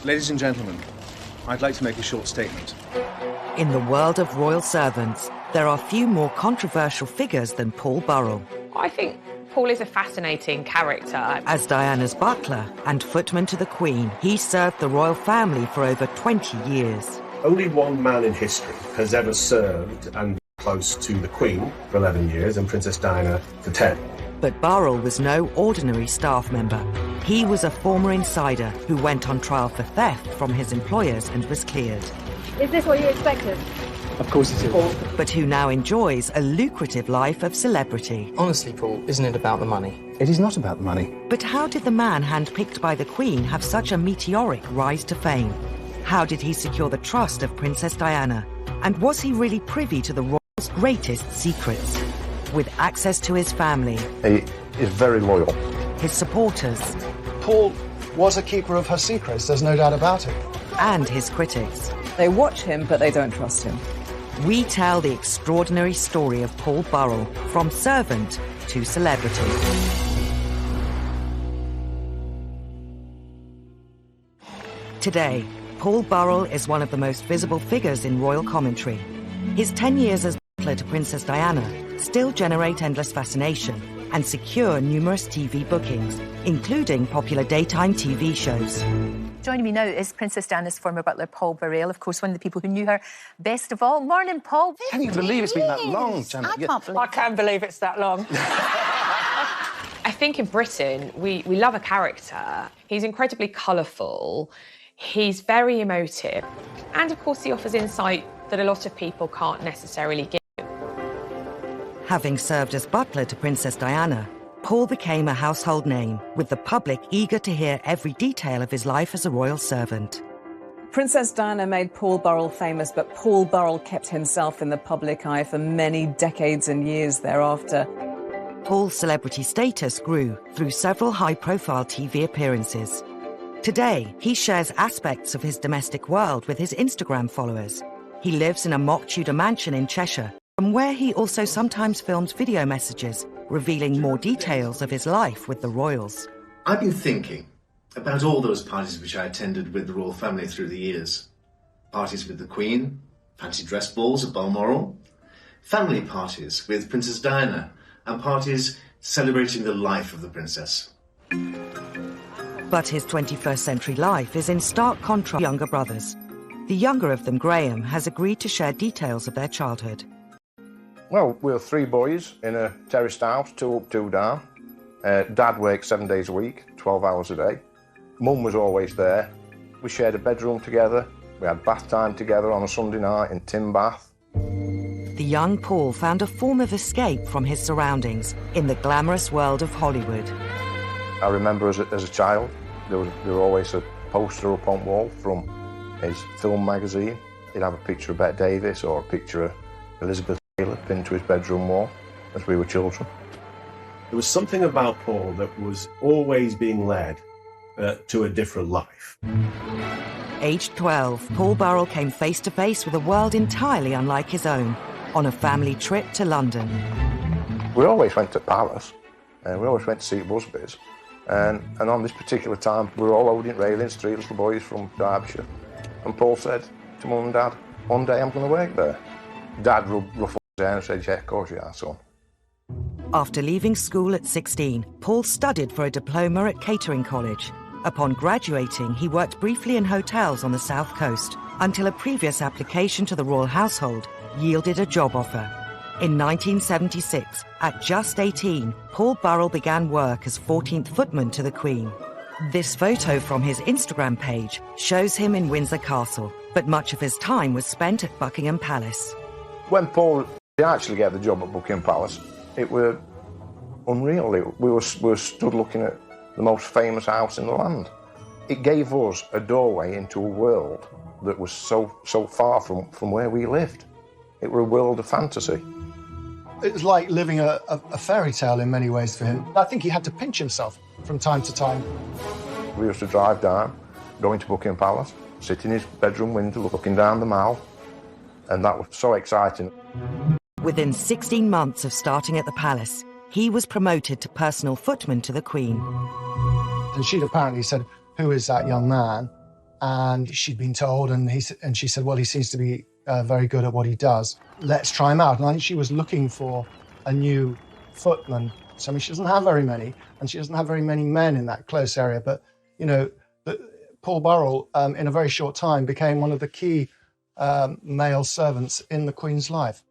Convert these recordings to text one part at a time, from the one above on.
Ladies and gentlemen, I'd like to make a short statement. In the world of royal servants, there are few more controversial figures than Paul Burrell. I think Paul is a fascinating character. As Diana's butler and footman to the Queen, he served the royal family for over 20 years. Only one man in history has ever served and been close to the Queen for 11 years and Princess Diana for 10. But Burrell was no ordinary staff member. He was a former insider who went on trial for theft from his employers and was cleared. Is this what you expected? Of course it is. But who now enjoys a lucrative life of celebrity. Honestly, Paul, isn't it about the money? It is not about the money. But how did the man handpicked by the Queen have such a meteoric rise to fame? How did he secure the trust of Princess Diana? And was he really privy to the royals' greatest secrets? With access to his family, He is very loyal. his supporters, Paul was a keeper of her secrets, there's no doubt about it. and his critics. They watch him, but they don't trust him. We tell the extraordinary story of Paul Burrell, from servant to celebrity. Today, Paul Burrell is one of the most visible figures in royal commentary. His 10 years as butler to Princess Diana still generate endless fascination and secure numerous TV bookings, including popular daytime TV shows. Joining me now is Princess Diana's former butler, Paul Burrell, of course, one of the people who knew her best of all. Morning, Paul. Can you believe it's been that long, Janet? I can't believe it's that long. I think in Britain, we love a character. He's incredibly colourful. He's very emotive. And, of course, he offers insight that a lot of people can't necessarily give. Having served as butler to Princess Diana, Paul became a household name, with the public eager to hear every detail of his life as a royal servant. Princess Diana made Paul Burrell famous, but Paul Burrell kept himself in the public eye for many decades and years thereafter. Paul's celebrity status grew through several high-profile TV appearances. Today, he shares aspects of his domestic world with his Instagram followers. He lives in a mock-Tudor mansion in Cheshire, from where he also sometimes films video messages revealing more details of his life with the royals. I've been thinking about all those parties which I attended with the royal family through the years. Parties with the Queen, fancy dress balls at Balmoral, family parties with Princess Diana, and parties celebrating the life of the princess. But his 21st century life is in stark contrast to younger brothers. The younger of them, Graham, has agreed to share details of their childhood. Well, we were 3 boys in a terraced house, 2 up, 2 down. Dad worked 7 days a week, 12 hours a day. Mum was always there. We shared a bedroom together. We had bath time together on a Sunday night in Tim Bath. The young Paul found a form of escape from his surroundings in the glamorous world of Hollywood. I remember as a child, there were always a poster up on wall from his film magazine. He'd have a picture of Bette Davis or a picture of Elizabeth Taylor pinned to his bedroom wall as we were children. There was something about Paul that was always being led to a different life. Aged 12, Paul Burrell came face to face with a world entirely unlike his own on a family trip to London. We always went to Palace, and we always went to see Busby's. And on this particular time, we were all loading railings, 3 little boys from Derbyshire. And Paul said to Mum and Dad, one day I'm going to work there. Dad ruffled his hair and said, yeah, of course you are, son. After leaving school at 16, Paul studied for a diploma at Catering College. Upon graduating, he worked briefly in hotels on the south coast until a previous application to the royal household yielded a job offer. In 1976, at just 18, Paul Burrell began work as 14th footman to the Queen. This photo from his Instagram page shows him in Windsor Castle, but much of his time was spent at Buckingham Palace. When Paul did actually get the job at Buckingham Palace, it was unreal. We were stood looking at the most famous house in the land. It gave us a doorway into a world that was so far from where we lived. It was a world of fantasy. It was like living a fairy tale in many ways for him. I think he had to pinch himself from time to time. We used to drive down, go into Buckingham Palace, sit in his bedroom window looking down the Mall, and that was so exciting. Within 16 months of starting at the palace, he was promoted to personal footman to the Queen. And she'd apparently said, who is that young man? and she'd been told, and she said, well, he seems to be very good at what he does. Let's try him out. And I think she was looking for a new footman. So, I mean, she doesn't have very many, and she doesn't have very many men in that close area. But, you know, Paul Burrell, in a very short time, became one of the key male servants in the Queen's life.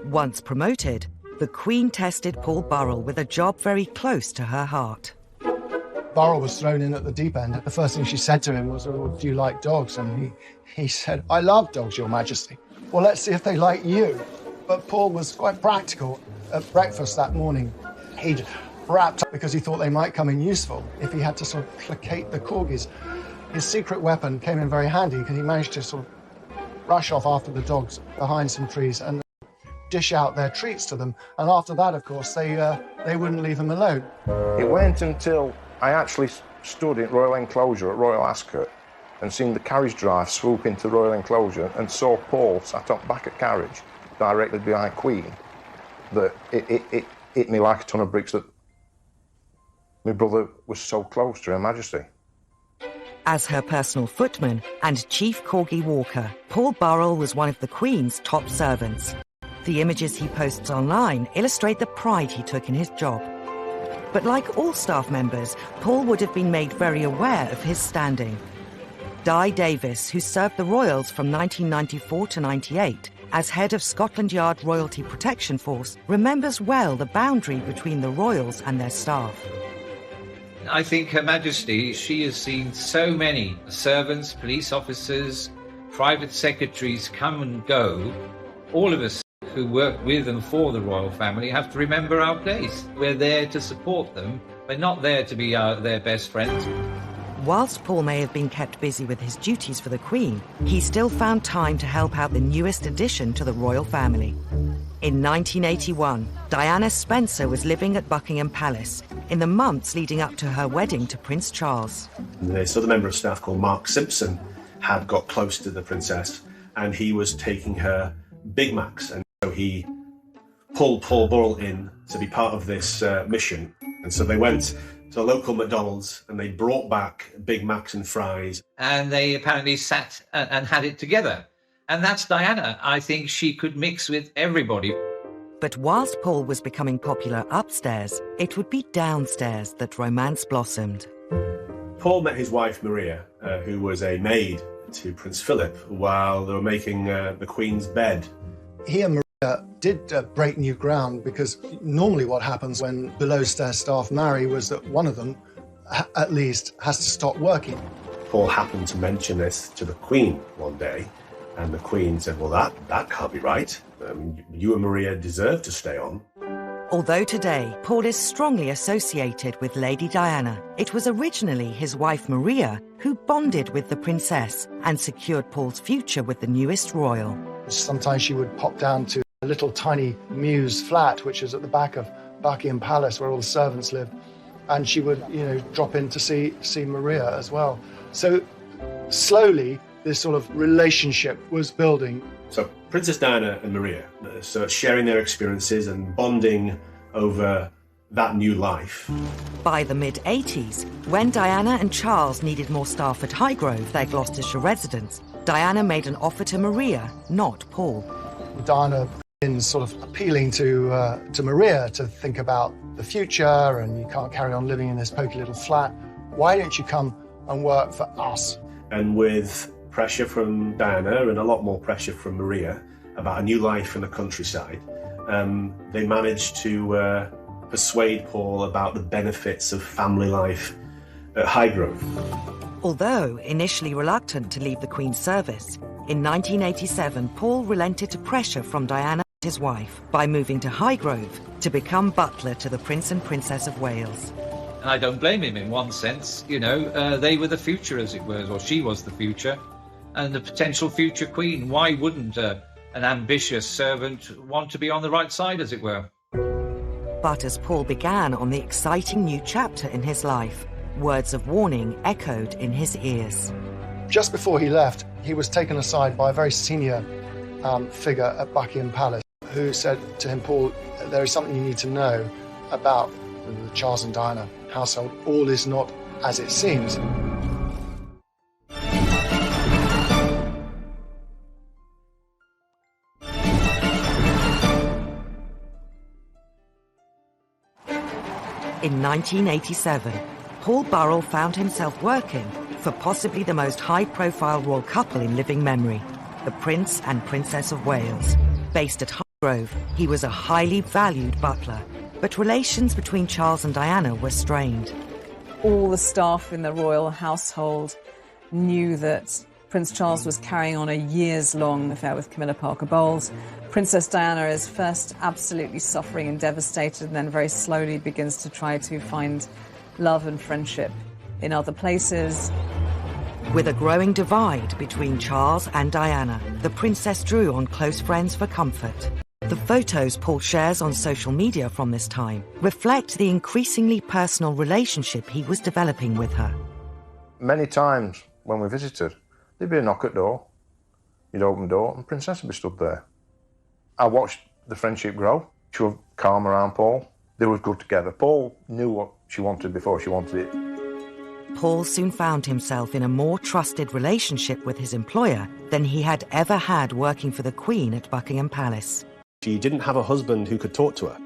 Once promoted, the Queen tested Paul Burrell with a job very close to her heart. Burrell was thrown in at the deep end. The first thing she said to him was, oh, do you like dogs? And he said, I love dogs, Your Majesty. Well, let's see if they like you. But Paul was quite practical. At breakfast that morning, he'd wrapped up because he thought they might come in useful if he had to sort of placate the corgis. His secret weapon came in very handy because he managed to sort of rush off after the dogs behind some trees and dish out their treats to them. And after that, of course, they wouldn't leave him alone. It went until I actually stood in Royal Enclosure at Royal Ascot and seen the carriage drive swoop into Royal Enclosure and saw Paul sat up back at carriage directly behind Queen, that it hit me like a ton of bricks that my brother was so close to Her Majesty. As her personal footman and chief corgi walker, Paul Burrell was one of the Queen's top servants. The images he posts online illustrate the pride he took in his job. But like all staff members, Paul would have been made very aware of his standing. Di Davis, who served the Royals from 1994 to 98 as head of Scotland Yard Royalty Protection Force, remembers well the boundary between the Royals and their staff. I think Her Majesty, she has seen so many servants, police officers, private secretaries come and go. All of us who work with and for the royal family have to remember our place. We're there to support them. We're not there to be their best friends. Whilst Paul may have been kept busy with his duties for the Queen, he still found time to help out the newest addition to the royal family. In 1981, Diana Spencer was living at Buckingham Palace in the months leading up to her wedding to Prince Charles. This other member of staff called Mark Simpson had got close to the princess, and he was taking her Big Macs, and so he pulled Paul Burrell in to be part of this mission. And so they went to a local McDonald's and they brought back Big Macs and fries. And they apparently sat and had it together. And that's Diana. I think she could mix with everybody. But whilst Paul was becoming popular upstairs, it would be downstairs that romance blossomed. Paul met his wife Maria, who was a maid to Prince Philip, while they were making the Queen's bed. He and Maria did break new ground, because normally what happens when below-stairs staff marry was that one of them, at least, has to stop working. Paul happened to mention this to the Queen one day, and the Queen said, well, that can't be right. You and Maria deserve to stay on. Although today Paul is strongly associated with Lady Diana, it was originally his wife Maria who bonded with the princess and secured Paul's future with the newest royal. Sometimes she would pop down to a little tiny mews flat, which is at the back of Buckingham Palace, where all the servants lived, and she would, drop in to see Maria as well. So slowly, this sort of relationship was building. So Princess Diana and Maria, so sharing their experiences and bonding over that new life. By the mid-80s, when Diana and Charles needed more staff at Highgrove, their Gloucestershire residence, Diana made an offer to Maria, not Paul. Diana in sort of appealing to Maria to think about the future, and you can't carry on living in this poky little flat. Why don't you come and work for us? And with pressure from Diana and a lot more pressure from Maria about a new life in the countryside, they managed to persuade Paul about the benefits of family life at Highgrove. Although initially reluctant to leave the Queen's service, in 1987 Paul relented to pressure from Diana, his wife, by moving to Highgrove to become butler to the Prince and Princess of Wales. And I don't blame him in one sense. They were the future, as it were, or she was the future, and the potential future Queen. Why wouldn't an ambitious servant want to be on the right side, as it were? But as Paul began on the exciting new chapter in his life, words of warning echoed in his ears. Just before he left, he was taken aside by a very senior figure at Buckingham Palace who said to him, Paul, there is something you need to know about the Charles and Diana household. All is not as it seems. In 1987, Paul Burrell found himself working for possibly the most high-profile royal couple in living memory, the Prince and Princess of Wales. Based at Highgrove, he was a highly valued butler, but relations between Charles and Diana were strained. All the staff in the royal household knew that Prince Charles was carrying on a years-long affair with Camilla Parker Bowles. Princess Diana is first absolutely suffering and devastated, and then very slowly begins to try to find love and friendship in other places. With a growing divide between Charles and Diana, the princess drew on close friends for comfort. The photos Paul shares on social media from this time reflect the increasingly personal relationship he was developing with her. Many times when we visited, there'd be a knock at the door. You'd open the door and Princess would be stood there. I watched the friendship grow. She was calm around Paul. They were good together. Paul knew what she wanted before she wanted it. Paul soon found himself in a more trusted relationship with his employer than he had ever had working for the Queen at Buckingham Palace. She didn't have a husband who could talk to her.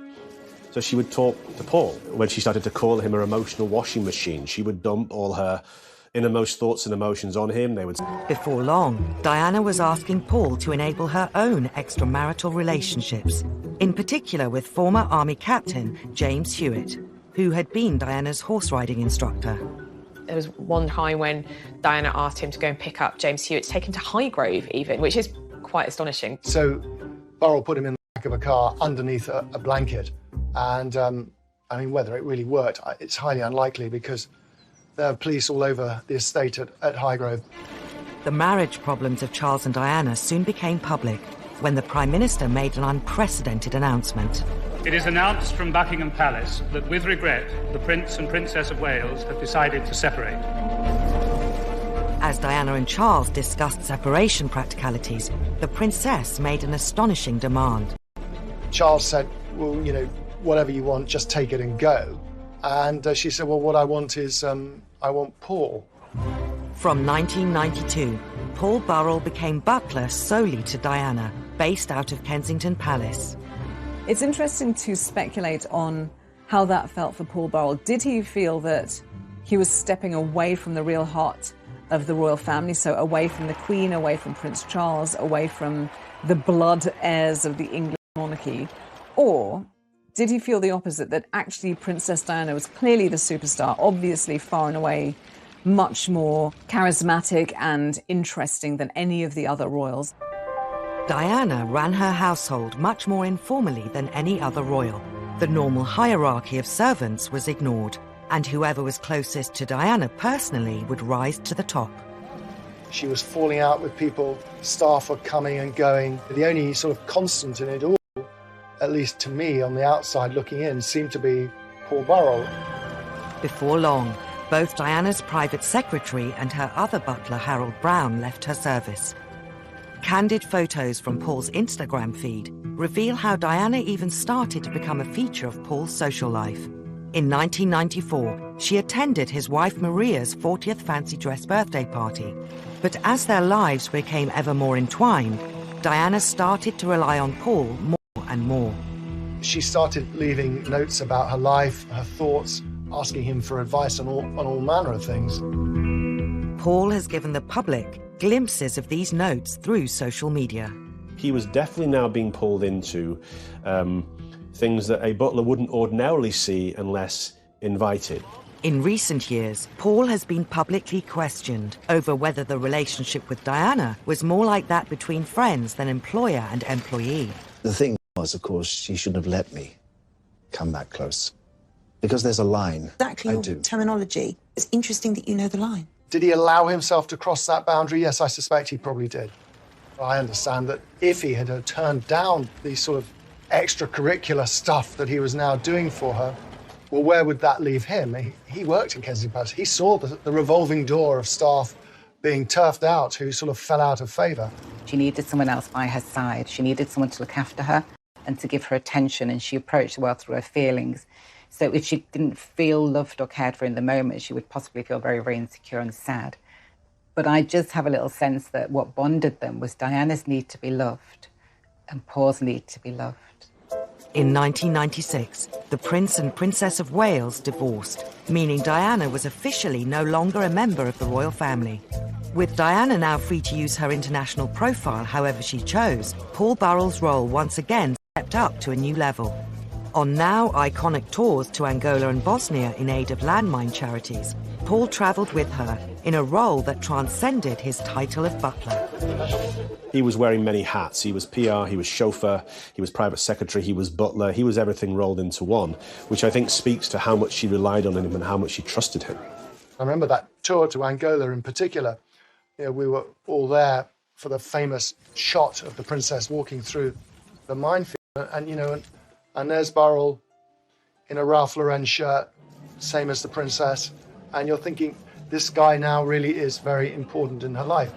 So she would talk to Paul. When she started to call him her emotional washing machine, she would dump all her innermost thoughts and emotions on him. Before long, Diana was asking Paul to enable her own extramarital relationships, in particular with former Army Captain James Hewitt, who had been Diana's horse riding instructor. There was one time when Diana asked him to go and pick up James Hewitt, to take him to Highgrove even, which is quite astonishing. So Burrell put him in the back of a car underneath a blanket, and I mean, whether it really worked, it's highly unlikely because there are police all over the estate at Highgrove. The marriage problems of Charles and Diana soon became public when the Prime Minister made an unprecedented announcement. It is announced from Buckingham Palace that, with regret, the Prince and Princess of Wales have decided to separate. As Diana and Charles discussed separation practicalities, the Princess made an astonishing demand. Charles said, well, you know, whatever you want, just take it and go. And she said, well, what I want is, I want Paul. From 1992, Paul Burrell became butler solely to Diana, based out of Kensington Palace. It's interesting to speculate on how that felt for Paul Burrell. Did he feel that he was stepping away from the real heart of the royal family, so away from the Queen, away from Prince Charles, away from the blood heirs of the English monarchy? Or did he feel the opposite, that actually Princess Diana was clearly the superstar, obviously far and away much more charismatic and interesting than any of the other royals? Diana ran her household much more informally than any other royal. The normal hierarchy of servants was ignored, and whoever was closest to Diana personally would rise to the top. She was falling out with people, staff were coming and going. The only sort of constant in it all, at least to me on the outside looking in, seemed to be Paul Burrell. Before long, both Diana's private secretary and her other butler, Harold Brown, left her service. Candid photos from Paul's Instagram feed reveal how Diana even started to become a feature of Paul's social life. In 1994, she attended his wife Maria's 40th fancy dress birthday party. But as their lives became ever more entwined, Diana started to rely on Paul more and more. She started leaving notes about her life, her thoughts, asking him for advice on all manner of things. Paul has given the public glimpses of these notes through social media. He was definitely now being pulled into things that a butler wouldn't ordinarily see unless invited. In recent years, Paul has been publicly questioned over whether the relationship with Diana was more like that between friends than employer and employee. The thing was, of course, she shouldn't have let me come that close. Because there's a line. Exactly your terminology. It's interesting that you know the line. Did he allow himself to cross that boundary? Yes, I suspect he probably did. I understand that if he had turned down the sort of extracurricular stuff that he was now doing for her, well, where would that leave him? He worked in Kensington Palace. He saw the revolving door of staff being turfed out who sort of fell out of favour. She needed someone else by her side. She needed someone to look after her and to give her attention, and she approached the world through her feelings. So if she didn't feel loved or cared for in the moment, she would possibly feel very, very insecure and sad. But I just have a little sense that what bonded them was Diana's need to be loved and Paul's need to be loved. In 1996, the Prince and Princess of Wales divorced, meaning Diana was officially no longer a member of the royal family. With Diana now free to use her international profile however she chose, Paul Burrell's role once again stepped up to a new level. On now iconic tours to Angola and Bosnia in aid of landmine charities, Paul travelled with her in a role that transcended his title of butler. He was wearing many hats. He was PR, he was chauffeur, he was private secretary, he was butler, he was everything rolled into one, which I think speaks to how much she relied on him and how much she trusted him. I remember that tour to Angola in particular. You know, we were all there for the famous shot of the princess walking through the minefield, and there's Burrell in a Ralph Lauren shirt, same as the princess, and you're thinking, this guy now really is very important in her life.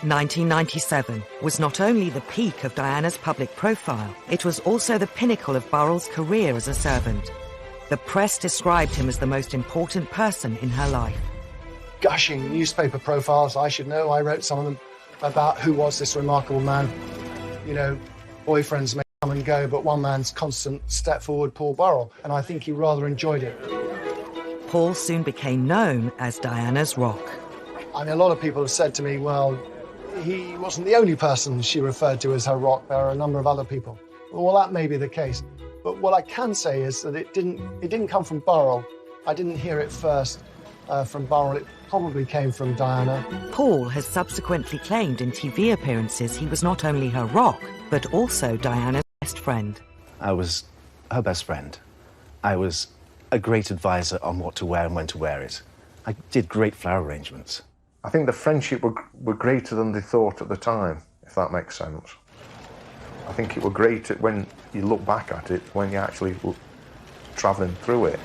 1997 was not only the peak of Diana's public profile, it was also the pinnacle of Burrell's career as a servant. The press described him as the most important person in her life. Gushing newspaper profiles, I should know, I wrote some of them, about who was this remarkable man. You know, boyfriends may come and go, but one man's constant step forward, Paul Burrell, and I think he rather enjoyed it. Paul soon became known as Diana's rock. I mean, a lot of people have said to me, well, he wasn't the only person she referred to as her rock. There are a number of other people. Well, that may be the case. But what I can say is that it didn't come from Burrell. I didn't hear it first from Burrell. It probably came from Diana. Paul has subsequently claimed in TV appearances he was not only her rock, but also Diana's best friend. I was her best friend. I was a great advisor on what to wear and when to wear it. I did great flower arrangements. I think the friendship were greater than they thought at the time, if that makes sense. I think it were great when you look back at it, when you actually were travelling through it.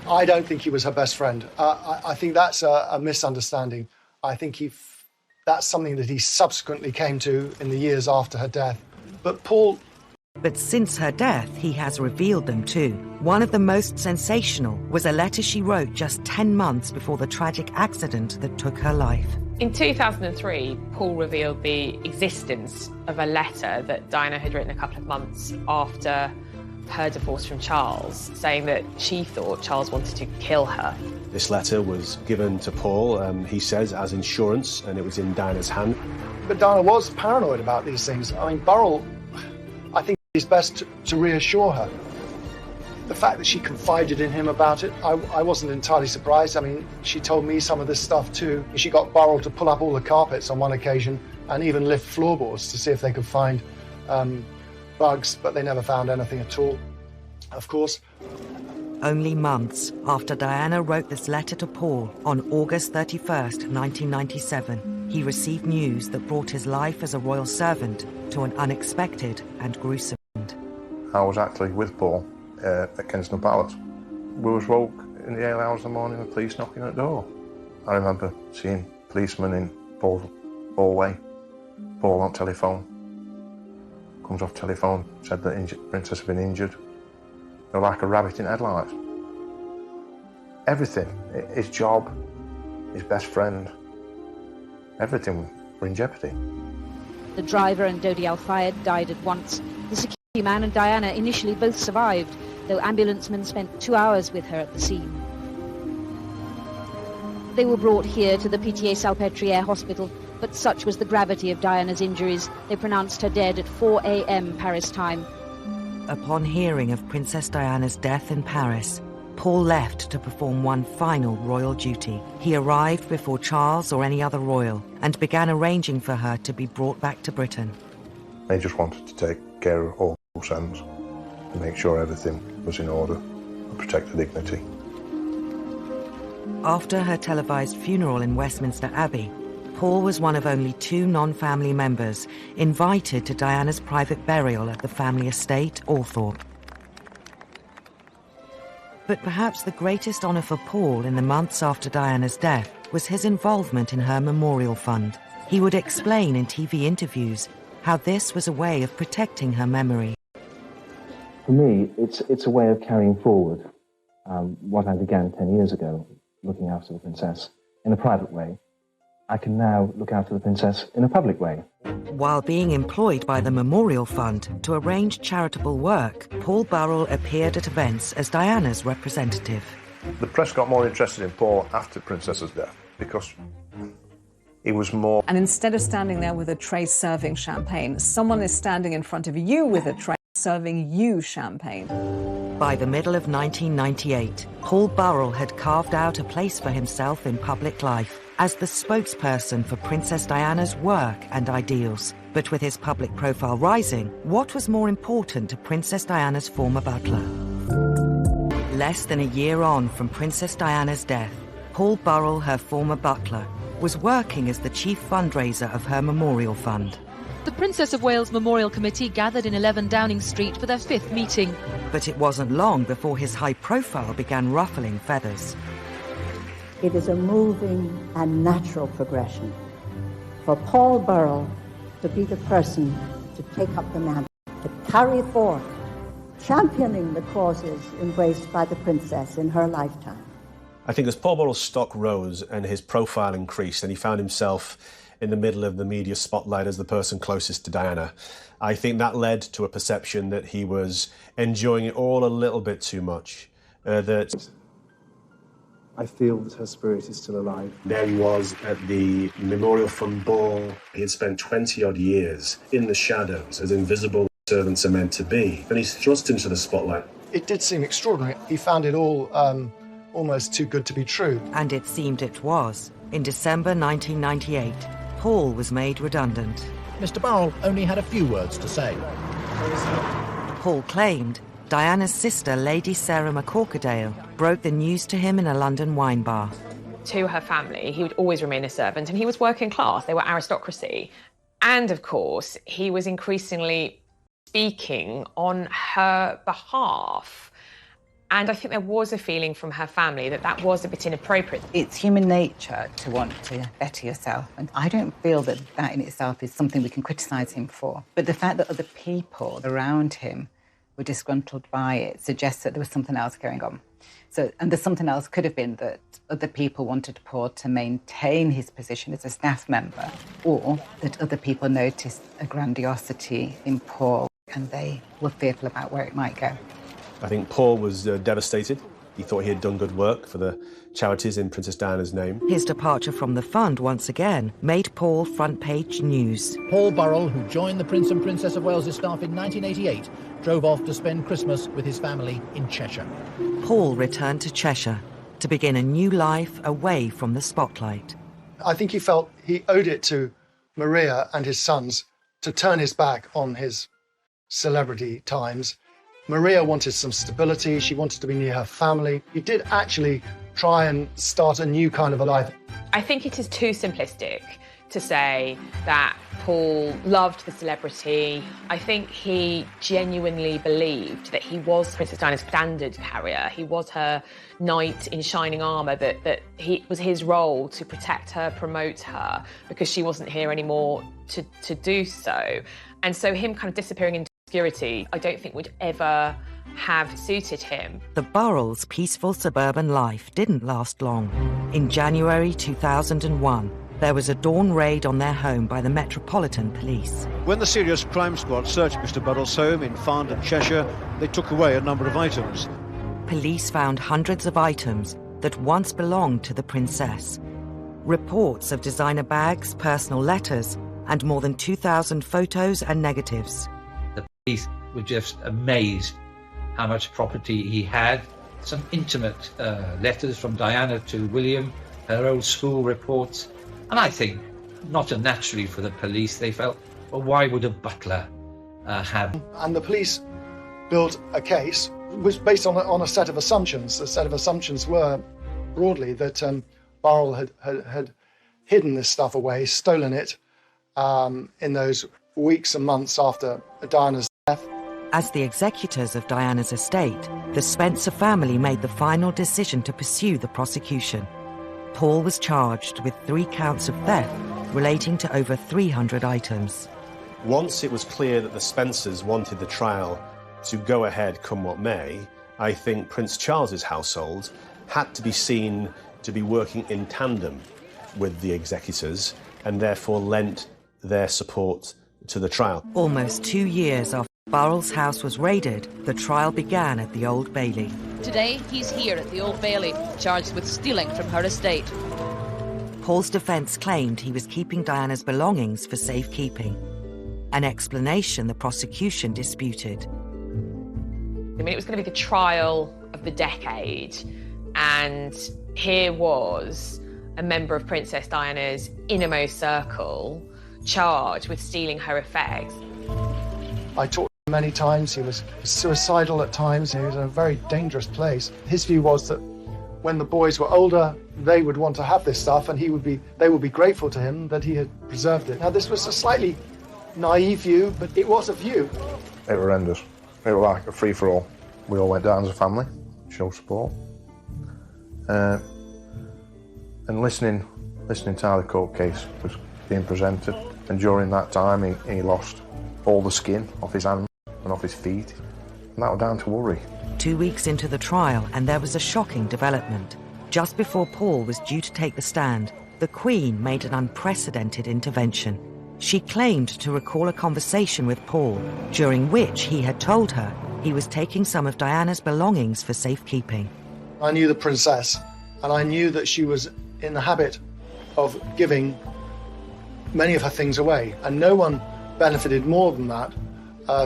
I don't think he was her best friend. I think that's a misunderstanding. I think that's something that he subsequently came to in the years after her death. But since her death, he has revealed them too. One of the most sensational was a letter she wrote just 10 months before the tragic accident that took her life. In 2003, Paul revealed the existence of a letter that Diana had written a couple of months after her divorce from Charles, saying that she thought Charles wanted to kill her. This letter was given to Paul, he says, as insurance, and it was in Diana's hand. But Diana was paranoid about these things. I mean, Burrell, I think it's best to reassure her. The fact that she confided in him about it, I wasn't entirely surprised. I mean, she told me some of this stuff too. She got Burrell to pull up all the carpets on one occasion and even lift floorboards to see if they could find bugs, but they never found anything at all, of course. Only months after Diana wrote this letter to Paul on August 31st, 1997, he received news that brought his life as a royal servant to an unexpected and gruesome end. I was actually with Paul at Kensington Palace. We was woke in the early hours of the morning with police knocking at the door. I remember seeing policemen in Paul's hallway. Paul on telephone. Comes off telephone, said that the princess had been injured. They're like a rabbit in headlights. Everything, his job, his best friend, everything were in jeopardy. The driver and Dodi Al-Fayed died at once. The security man and Diana initially both survived, though ambulancemen spent 2 hours with her at the scene. They were brought here to the Pitié-Salpêtrière hospital, but such was the gravity of Diana's injuries, they pronounced her dead at 4 a.m. Paris time. Upon hearing of Princess Diana's death in Paris, Paul left to perform one final royal duty. He arrived before Charles or any other royal and began arranging for her to be brought back to Britain. They just wanted to take care of all loose ends and make sure everything was in order and protect the dignity. After her televised funeral in Westminster Abbey, Paul was one of only 2 non-family members invited to Diana's private burial at the family estate, Althorpe. But perhaps the greatest honour for Paul in the months after Diana's death was his involvement in her memorial fund. He would explain in TV interviews how this was a way of protecting her memory. For me, it's a way of carrying forward what I began 10 years ago, looking after the princess in a private way. I can now look after the princess in a public way. While being employed by the Memorial Fund to arrange charitable work, Paul Burrell appeared at events as Diana's representative. The press got more interested in Paul after Princess's death because he was more... And instead of standing there with a tray serving champagne, someone is standing in front of you with a tray serving you champagne. By the middle of 1998, Paul Burrell had carved out a place for himself in public life as the spokesperson for Princess Diana's work and ideals. But with his public profile rising, what was more important to Princess Diana's former butler? Less than a year on from Princess Diana's death, Paul Burrell, her former butler, was working as the chief fundraiser of her memorial fund. The Princess of Wales Memorial Committee gathered in 11 Downing Street for their 5th meeting. But it wasn't long before his high profile began ruffling feathers. It is a moving and natural progression for Paul Burrell to be the person to take up the mantle, to carry forth, championing the causes embraced by the princess in her lifetime. I think as Paul Burrell's stock rose and his profile increased and he found himself in the middle of the media spotlight as the person closest to Diana, I think that led to a perception that he was enjoying it all a little bit too much. I feel that her spirit is still alive. There he was at the Memorial Fund ball. He had spent 20-odd years in the shadows, as invisible servants are meant to be, and he's thrust into the spotlight. It did seem extraordinary. He found it all almost too good to be true. And it seemed it was. In December 1998, Paul was made redundant. Mr. Burrell only had a few words to say. Paul claimed Diana's sister, Lady Sarah McCorkadale, broke the news to him in a London wine bar. To her family, he would always remain a servant, and he was working class. They were aristocracy. And, of course, he was increasingly speaking on her behalf. And I think there was a feeling from her family that that was a bit inappropriate. It's human nature to want to better yourself, and I don't feel that that in itself is something we can criticise him for. But the fact that other people around him were disgruntled by it suggests that there was something else going on. And the something else could have been that other people wanted Paul to maintain his position as a staff member, or that other people noticed a grandiosity in Paul and they were fearful about where it might go. I think Paul was devastated. He thought he had done good work for the charities in Princess Diana's name. His departure from the fund once again made Paul front-page news. Paul Burrell, who joined the Prince and Princess of Wales' staff in 1988, drove off to spend Christmas with his family in Cheshire. Paul returned to Cheshire to begin a new life away from the spotlight. I think he felt he owed it to Maria and his sons to turn his back on his celebrity times. Maria wanted some stability. She wanted to be near her family. He did actually try and start a new kind of a life. I think it is too simplistic to say that Paul loved the celebrity. I think he genuinely believed that he was Princess Diana's standard carrier. He was her knight in shining armour, that it was his role to protect her, promote her, because she wasn't here anymore to do so. And so him kind of disappearing into obscurity, I don't think would ever have suited him. The Burrells' peaceful suburban life didn't last long. In January 2001, there was a dawn raid on their home by the Metropolitan Police. When the Serious Crime Squad searched Mr. Burrell's home in Farndon and Cheshire, they took away a number of items. Police found hundreds of items that once belonged to the princess. Reports of designer bags, personal letters, and more than 2,000 photos and negatives. The police were just amazed how much property he had. Some intimate letters from Diana to William, her old school reports. And I think, not unnaturally for the police, they felt, well, why would a butler have... And the police built a case which based on a set of assumptions. The set of assumptions were, broadly, that Burrell had hidden this stuff away, stolen it, in those weeks and months after Diana's death. As the executors of Diana's estate, the Spencer family made the final decision to pursue the prosecution. Paul was charged with 3 counts of theft relating to over 300 items. Once it was clear that the Spencers wanted the trial to go ahead come what may, I think Prince Charles's household had to be seen to be working in tandem with the executors and therefore lent their support to the trial. Almost 2 years after Burrell's house was raided, the trial began at the Old Bailey. Today, he's here at the Old Bailey, charged with stealing from her estate. Paul's defence claimed he was keeping Diana's belongings for safekeeping, an explanation the prosecution disputed. I mean, it was going to be the trial of the decade, and here was a member of Princess Diana's innermost circle charged with stealing her effects. I talked to him many times. He was suicidal at times. He was in a very dangerous place. His view was that when the boys were older, they would want to have this stuff, and they would be grateful to him that he had preserved it. Now, this was a slightly naive view, but it was a view. It was horrendous. It was like a free-for-all. We all went down as a family, show support. And listening to how the court case was being presented, and during that time he lost all the skin off his hands and off his feet, and that was down to worry. 2 weeks into the trial, and there was a shocking development. Just before Paul was due to take the stand, the Queen made an unprecedented intervention. She claimed to recall a conversation with Paul, during which he had told her he was taking some of Diana's belongings for safekeeping. I knew the princess, and I knew that she was in the habit of giving many of her things away, and no one benefited more than that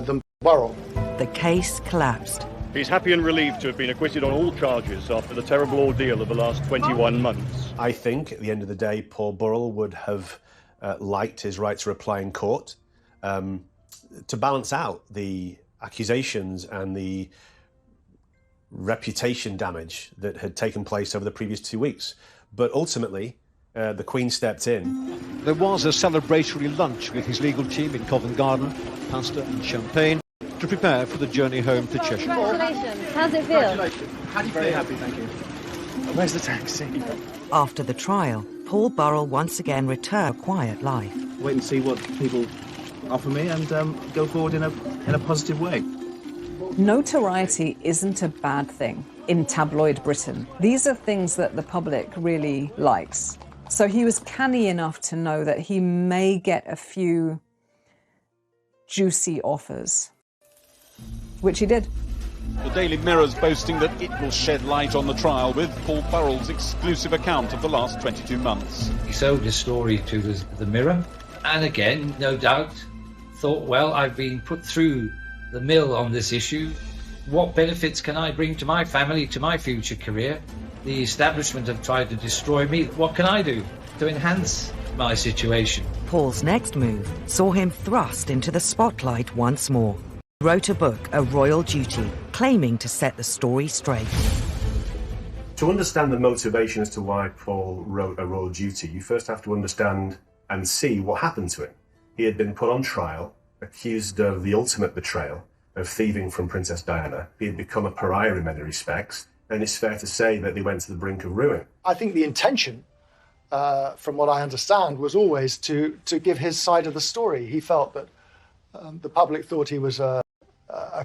than Burrell. The case collapsed. He's happy and relieved to have been acquitted on all charges after the terrible ordeal of the last 21 months. I think, at the end of the day, Paul Burrell would have liked his right to reply in court to balance out the accusations and the reputation damage that had taken place over the previous 2 weeks. But ultimately, the Queen stepped in. There was a celebratory lunch with his legal team in Covent Garden, pasta and champagne, to prepare for the journey home to Cheshire. Congratulations. How's it feel? How do you feel? Very happy, thank you. Where's the taxi? After the trial, Paul Burrell once again returned to a quiet life. Wait and see what people offer me and go forward in a positive way. Notoriety isn't a bad thing in tabloid Britain. These are things that the public really likes. So he was canny enough to know that he may get a few juicy offers, which he did. The Daily Mirror's boasting that it will shed light on the trial with Paul Burrell's exclusive account of the last 22 months. He sold his story to the Mirror, and again, no doubt, thought, well, I've been put through the mill on this issue. What benefits can I bring to my family, to my future career? The establishment have tried to destroy me. What can I do to enhance my situation? Paul's next move saw him thrust into the spotlight once more. He wrote a book, A Royal Duty, claiming to set the story straight. To understand the motivation as to why Paul wrote A Royal Duty, you first have to understand and see what happened to him. He had been put on trial, accused of the ultimate betrayal, of thieving from Princess Diana. He had become a pariah in many respects, and it's fair to say that they went to the brink of ruin. I think the intention, from what I understand, was always to give his side of the story. He felt that the public thought he was a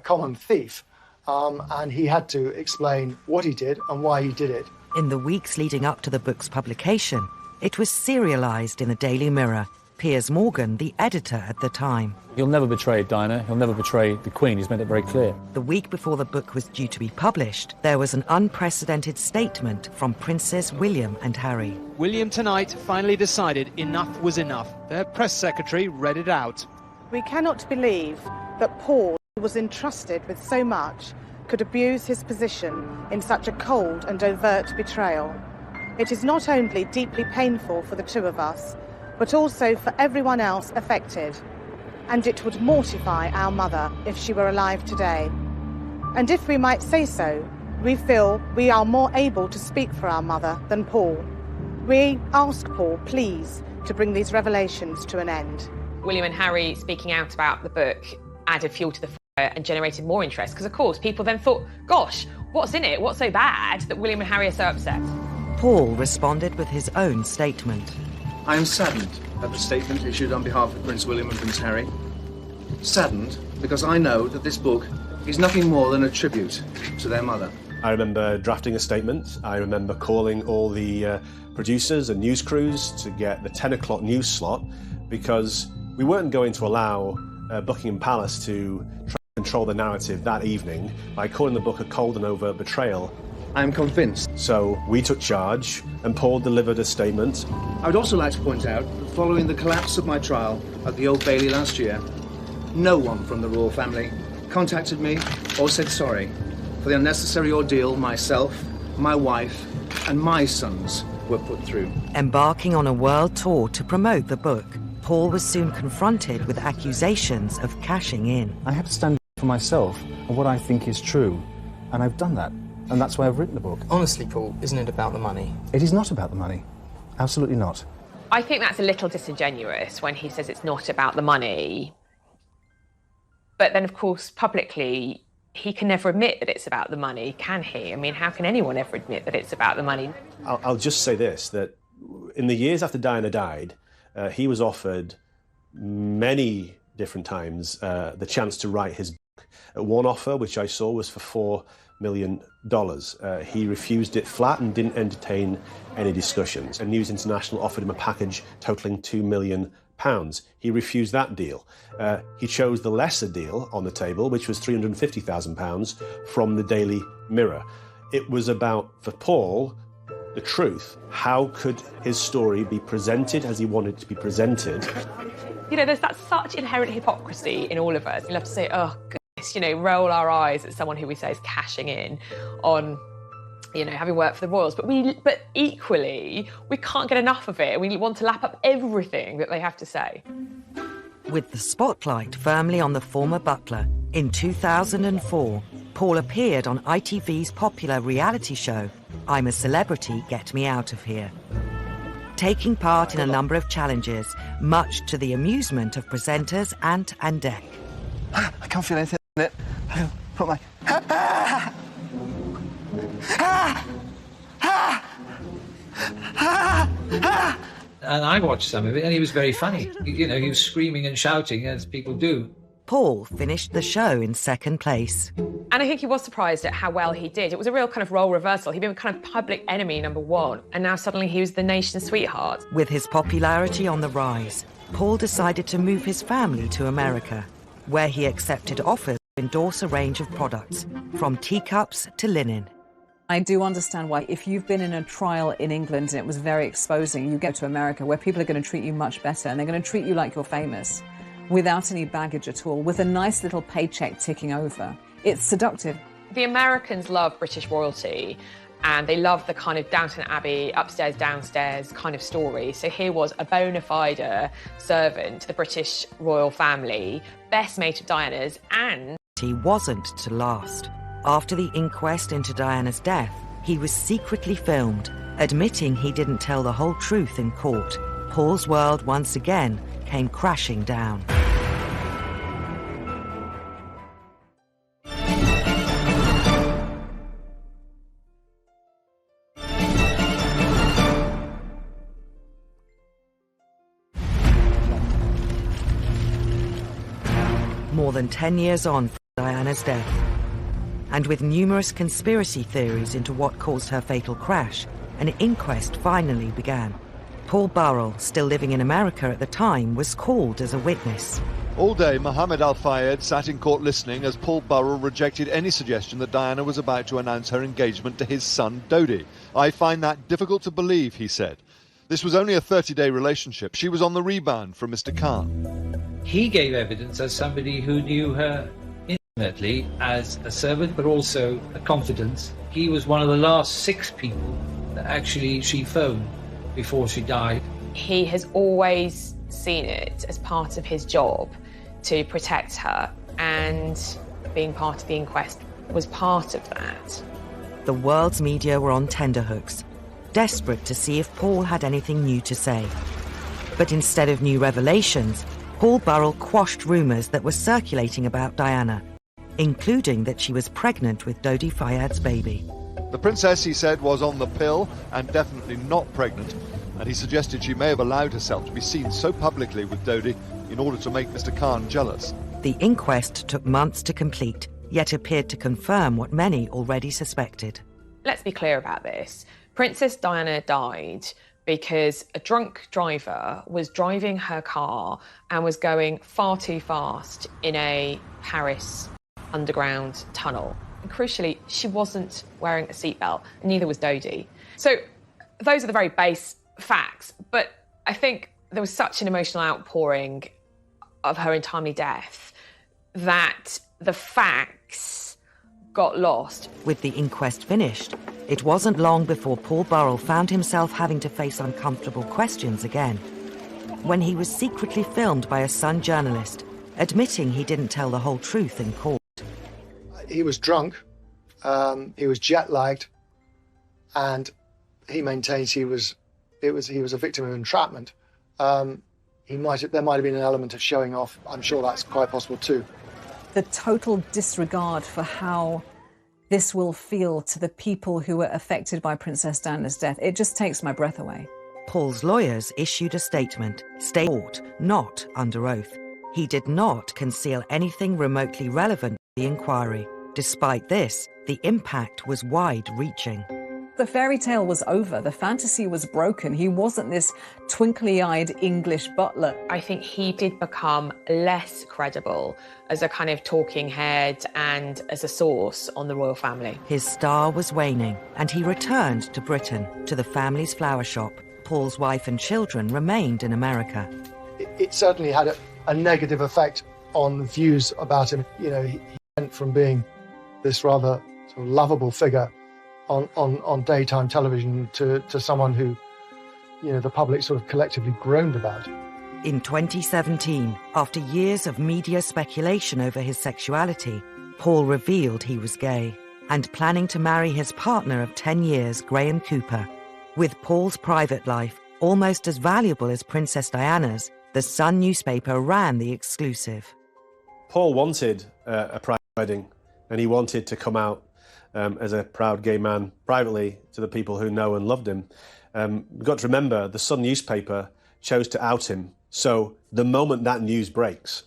common thief, and he had to explain what he did and why he did it. In the weeks leading up to the book's publication, it was serialised in the Daily Mirror. Piers Morgan, the editor at the time. He'll never betray Diana, he'll never betray the Queen, he's made it very clear. The week before the book was due to be published, there was an unprecedented statement from Princes William and Harry. William tonight finally decided enough was enough. Their press secretary read it out. We cannot believe that Paul, who was entrusted with so much, could abuse his position in such a cold and overt betrayal. It is not only deeply painful for the two of us, but also for everyone else affected. And it would mortify our mother if she were alive today. And if we might say so, we feel we are more able to speak for our mother than Paul. We ask Paul, please, to bring these revelations to an end. William and Harry speaking out about the book added fuel to the fire and generated more interest, because of course people then thought, gosh, what's in it? What's so bad that William and Harry are so upset? Paul responded with his own statement. I am saddened at the statement issued on behalf of Prince William and Prince Harry. Saddened because I know that this book is nothing more than a tribute to their mother. I remember drafting a statement. I remember calling all the producers and news crews to get the 10 o'clock news slot, because we weren't going to allow Buckingham Palace to try and control the narrative that evening by calling the book a cold and overt betrayal. I'm convinced. So we took charge and Paul delivered a statement. I would also like to point out that following the collapse of my trial at the Old Bailey last year, no one from the royal family contacted me or said sorry for the unnecessary ordeal myself, my wife, and my sons were put through. Embarking on a world tour to promote the book, Paul was soon confronted with accusations of cashing in. I have to stand for myself and what I think is true, and I've done that, and that's why I've written the book. Honestly, Paul, isn't it about the money? It is not about the money. Absolutely not. I think that's a little disingenuous when he says it's not about the money. But then, of course, publicly, he can never admit that it's about the money, can he? I mean, how can anyone ever admit that it's about the money? I'll just say this, that in the years after Diana died, he was offered many different times the chance to write his book. One offer, which I saw, was for $4 million. He refused it flat and didn't entertain any discussions. And News International offered him a package totalling £2 million. He refused that deal. He chose the lesser deal on the table, which was £350,000 from the Daily Mirror. It was about, for Paul, the truth. How could his story be presented as he wanted it to be presented? You know, there's that such inherent hypocrisy in all of us. We love to say, oh, goodness, you know, roll our eyes at someone who we say is cashing in on, you know, having worked for the royals. But equally, we can't get enough of it. We want to lap up everything that they have to say. With the spotlight firmly on the former butler, in 2004, Paul appeared on ITV's popular reality show, I'm a Celebrity, Get Me Out of Here. Taking part in a number of challenges, much to the amusement of presenters Ant and Dec. I can't feel anything in it. I'll put my... And I watched some of it, and he was very funny. You know, he was screaming and shouting, as people do. Paul finished the show in second place. And I think he was surprised at how well he did. It was a real kind of role reversal. He'd been kind of public enemy #1, and now suddenly he was the nation's sweetheart. With his popularity on the rise, Paul decided to move his family to America, where he accepted offers to endorse a range of products, from teacups to linen. I do understand why, if you've been in a trial in England and it was very exposing, you get to America where people are going to treat you much better and they're going to treat you like you're famous, without any baggage at all, with a nice little paycheck ticking over. It's seductive. The Americans love British royalty, and they love the kind of Downton Abbey, upstairs, downstairs kind of story. So here was a bona fide servant to the British royal family, best mate of Diana's, and... He wasn't to last. After the inquest into Diana's death, he was secretly filmed, admitting he didn't tell the whole truth in court. Paul's world once again came crashing down. More than 10 years on from Diana's death, and with numerous conspiracy theories into what caused her fatal crash, an inquest finally began. Paul Burrell, still living in America at the time, was called as a witness. All day, Mohammed Al-Fayed sat in court listening as Paul Burrell rejected any suggestion that Diana was about to announce her engagement to his son, Dodi. I find that difficult to believe, he said. This was only a 30-day relationship. She was on the rebound from Mr. Khan. He gave evidence as somebody who knew her intimately as a servant, but also a confidant. He was one of the last 6 people that actually she phoned before she died. He has always seen it as part of his job to protect her, and being part of the inquest was part of that. The world's media were on tenterhooks, desperate to see if Paul had anything new to say. But instead of new revelations, Paul Burrell quashed rumours that were circulating about Diana, including that she was pregnant with Dodi Fayad's baby. The princess, he said, was on the pill and definitely not pregnant, and he suggested she may have allowed herself to be seen so publicly with Dodi in order to make Mr. Khan jealous. The inquest took months to complete, yet appeared to confirm what many already suspected. Let's be clear about this. Princess Diana died because a drunk driver was driving her car and was going far too fast in a Paris underground tunnel. And crucially, she wasn't wearing a seatbelt, and neither was Dodi. So those are the very base facts, but I think there was such an emotional outpouring of her untimely death that the facts got lost. With the inquest finished, it wasn't long before Paul Burrell found himself having to face uncomfortable questions again. When he was secretly filmed by a Sun journalist, admitting he didn't tell the whole truth in court. He was drunk, he was jet-lagged, and he maintains he was a victim of entrapment. There might have been an element of showing off. I'm sure that's quite possible too. The total disregard for how this will feel to the people who were affected by Princess Diana's death, it just takes my breath away. Paul's lawyers issued a statement, not under oath. He did not conceal anything remotely relevant to the inquiry. Despite this, the impact was wide-reaching. The fairy tale was over. The fantasy was broken. He wasn't this twinkly-eyed English butler. I think he did become less credible as a kind of talking head and as a source on the royal family. His star was waning, and he returned to Britain, to the family's flower shop. Paul's wife and children remained in America. It certainly had a negative effect on views about him. You know, he went from being this rather sort of lovable figure on daytime television to someone who, you know, the public sort of collectively groaned about. In 2017, after years of media speculation over his sexuality, Paul revealed he was gay and planning to marry his partner of 10 years, Graham Cooper. With Paul's private life almost as valuable as Princess Diana's, the Sun newspaper ran the exclusive. Paul wanted a private wedding, and he wanted to come out as a proud gay man privately to the people who know and loved him. We've got to remember, the Sun newspaper chose to out him. So the moment that news breaks,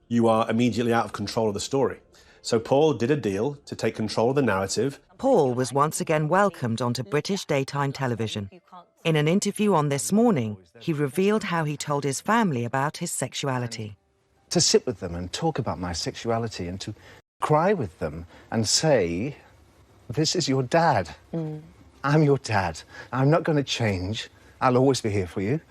you are immediately out of control of the story. So Paul did a deal to take control of the narrative. Paul was once again welcomed onto British daytime television. In an interview on This Morning, he revealed how he told his family about his sexuality. To sit with them and talk about my sexuality and to cry with them and say, this is your dad. I'm your dad. I'm not going to change. I'll always be here for you.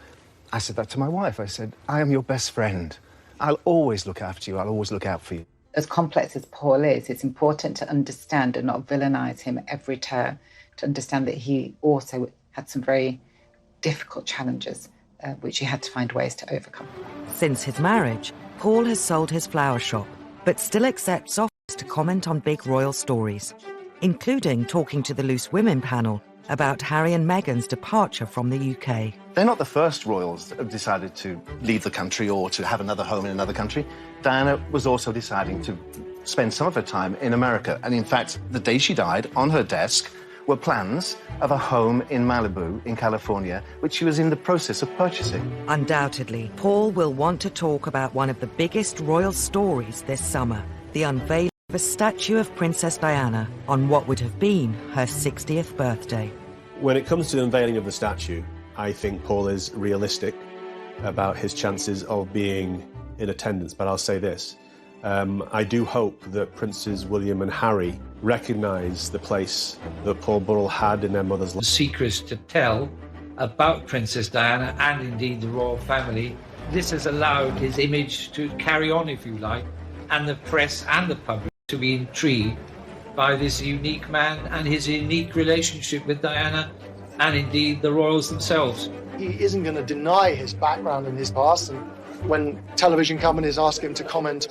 I said that to my wife. I said, I am your best friend. I'll always look after you. I'll always look out for you. As complex as Paul is, it's important to understand and not villainise him at every turn, to understand that he also had some very difficult challenges, which he had to find ways to overcome. Since his marriage, Paul has sold his flower shop, but still accepts offers to comment on big royal stories, including talking to the Loose Women panel about Harry and Meghan's departure from the UK. They're not the first royals that have decided to leave the country or to have another home in another country. Diana was also deciding to spend some of her time in America. And in fact, the day she died, on her desk were plans of a home in Malibu, in California, which she was in the process of purchasing. Undoubtedly, Paul will want to talk about one of the biggest royal stories this summer, the unveiling of a statue of Princess Diana on what would have been her 60th birthday. When it comes to the unveiling of the statue, I think Paul is realistic about his chances of being in attendance, but I'll say this. I do hope that Princes William and Harry recognise the place that Paul Burrell had in their mother's life. Secrets to tell about Princess Diana and indeed the royal family. This has allowed his image to carry on, if you like, and the press and the public to be intrigued by this unique man and his unique relationship with Diana and indeed the royals themselves. He isn't going to deny his background and his past, and when television companies ask him to comment,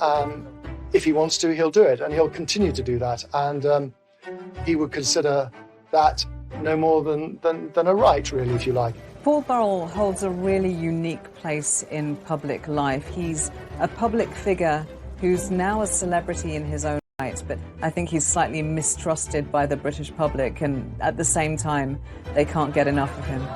if he wants to, he'll do it, and he'll continue to do that. And he would consider that no more than a right, really, if you like. Paul Burrell holds a really unique place in public life. He's a public figure who's now a celebrity in his own right, but I think he's slightly mistrusted by the British public, and at the same time, they can't get enough of him.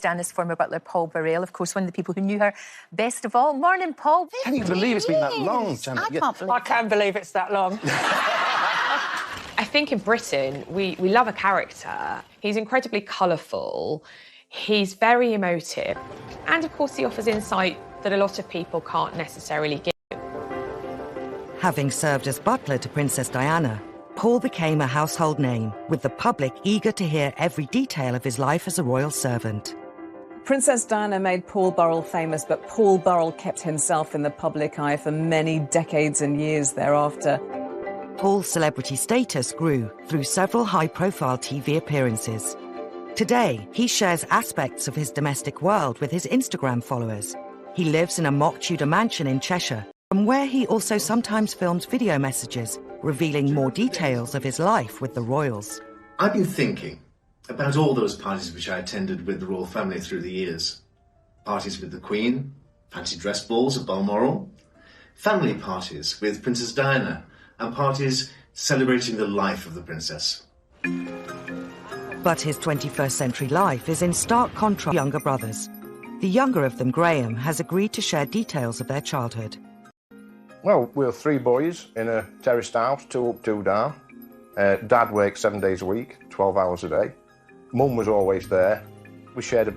Diana's former butler, Paul Burrell, of course, one of the people who knew her best of all. Morning, Paul. Can you believe it's been that long, Janet? I can't believe it's that long. I think in Britain, we love a character. He's incredibly colourful. He's very emotive. And of course, he offers insight that a lot of people can't necessarily give. Having served as butler to Princess Diana, Paul became a household name, with the public eager to hear every detail of his life as a royal servant. Princess Diana made Paul Burrell famous, but Paul Burrell kept himself in the public eye for many decades and years thereafter. Paul's celebrity status grew through several high-profile TV appearances. Today, he shares aspects of his domestic world with his Instagram followers. He lives in a mock Tudor mansion in Cheshire, from where he also sometimes films video messages revealing more details of his life with the royals. I've been thinking about all those parties which I attended with the royal family through the years. Parties with the Queen, fancy dress balls at Balmoral, family parties with Princess Diana, and parties celebrating the life of the princess. But his 21st century life is in stark contrast to younger brothers. The younger of them, Graham, has agreed to share details of their childhood. Well, we were 3 boys in a terraced house, 2 up, 2 down. Dad worked 7 days a week, 12 hours a day. Mum was always there. We shared a